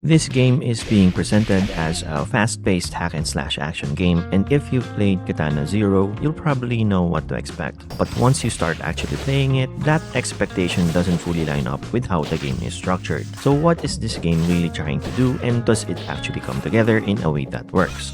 This game is being presented as a fast-paced hack-and-slash action game, and if you've played Katana Zero, you'll probably know what to expect. But once you start actually playing it, that expectation doesn't fully line up with how the game is structured. So what is this game really trying to do, and does it actually come together in a way that works?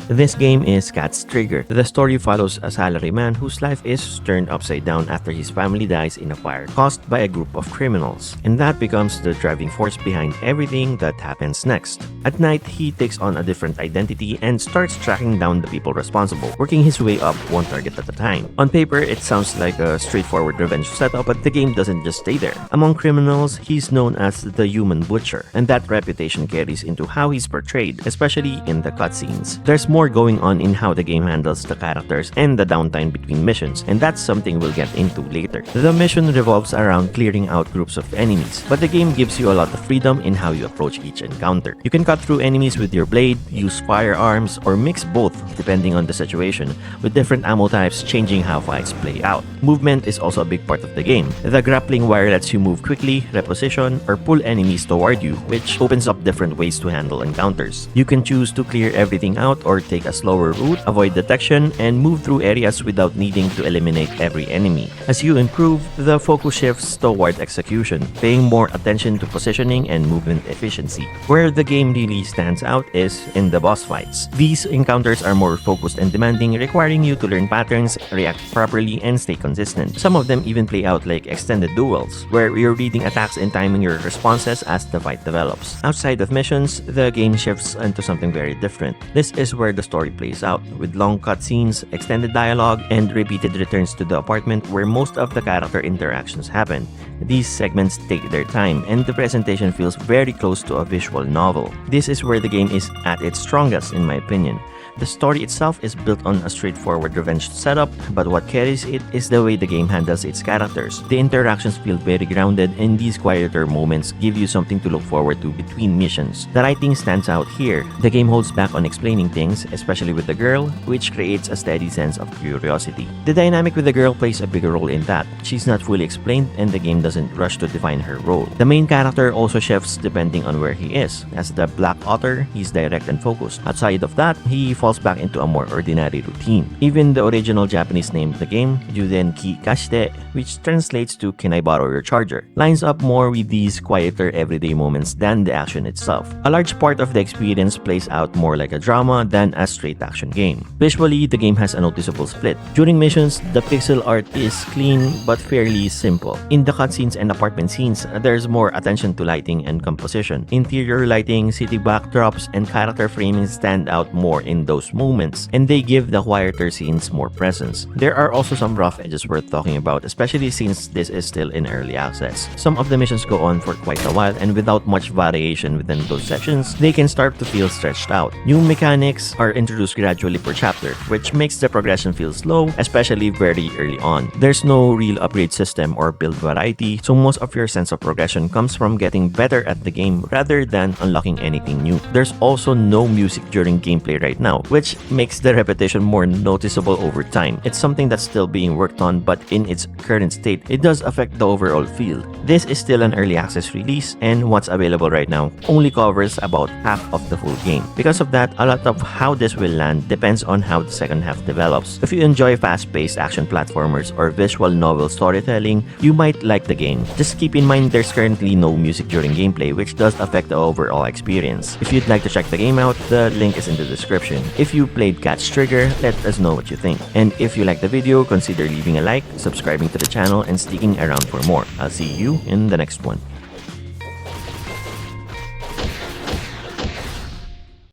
This game is Cat's Trigger. The story follows a salaryman whose life is turned upside down after his family dies in a fire caused by a group of criminals, and that becomes the driving force behind everything that happens next. At night, he takes on a different identity and starts tracking down the people responsible, working his way up one target at a time. On paper, it sounds like a straightforward revenge setup, but the game doesn't just stay there. Among criminals, he's known as the Human Butcher, and that reputation carries into how he's portrayed, especially in the cutscenes. There's more going on in how the game handles the characters and the downtime between missions, and that's something we'll get into later. The mission revolves around clearing out groups of enemies, but the game gives you a lot of freedom in how you approach each encounter. You can cut through enemies with your blade, use firearms, or mix both depending on the situation, with different ammo types changing how fights play out. Movement is also a big part of the game. The grappling wire lets you move quickly, reposition, or pull enemies toward you, which opens up different ways to handle encounters. You can choose to clear everything out or take a slower route, avoid detection, and move through areas without needing to eliminate every enemy. As you improve, the focus shifts toward execution, paying more attention to positioning and movement efficiency. Where the game really stands out is in the boss fights. These encounters are more focused and demanding, requiring you to learn patterns, react properly, and stay consistent. Some of them even play out like extended duels, where you're reading attacks and timing your responses as the fight develops. Outside of missions, the game shifts into something very different. This is where the story plays out, with long cutscenes, extended dialogue, and repeated returns to the apartment where most of the character interactions happen. These segments take their time, and the presentation feels very close to a visual novel. This is where the game is at its strongest, in my opinion. The story itself is built on a straightforward revenge setup, but what carries it is the way the game handles its characters. The interactions feel very grounded, and these quieter moments give you something to look forward to between missions. The writing stands out here. The game holds back on explaining things, especially with the girl, which creates a steady sense of curiosity. The dynamic with the girl plays a bigger role in that. She's not fully explained, and the game doesn't rush to define her role. The main character also shifts depending on where he is. As the Black Otter, he's direct and focused. Outside of that, he falls back into a more ordinary routine. Even the original Japanese name of the game, Juden Ki Kashite, which translates to "Can I borrow your charger?", lines up more with these quieter everyday moments than the action itself. A large part of the experience plays out more like a drama than a straight action game. Visually, the game has a noticeable split. During missions, the pixel art is clean but fairly simple. In the cutscenes and apartment scenes, there's more attention to lighting and composition. Interior lighting, city backdrops, and character framing stand out more in those moments, and they give the quieter scenes more presence. There are also some rough edges worth talking about, especially since this is still in early access. Some of the missions go on for quite a while, and without much variation within those sections, they can start to feel stretched out. New mechanics are introduced gradually per chapter, which makes the progression feel slow, especially very early on. There's no real upgrade system or build variety, so most of your sense of progression comes from getting better at the game rather than unlocking anything new. There's also no music during gameplay right now, which makes the repetition more noticeable over time. It's something that's still being worked on, but in its current state, it does affect the overall feel. This is still an early access release, and what's available right now only covers about half of the full game. Because of that, a lot of how this will land depends on how the second half develops. If you enjoy fast-paced action platformers or visual novel storytelling, you might like the game. Just keep in mind there's currently no music during gameplay, which does affect the overall experience. If you'd like to check the game out, the link is in the description. If you played Cat's Trigger, let us know what you think. And if you like the video, consider leaving a like, subscribing to the channel, and sticking around for more. I'll see you in the next one.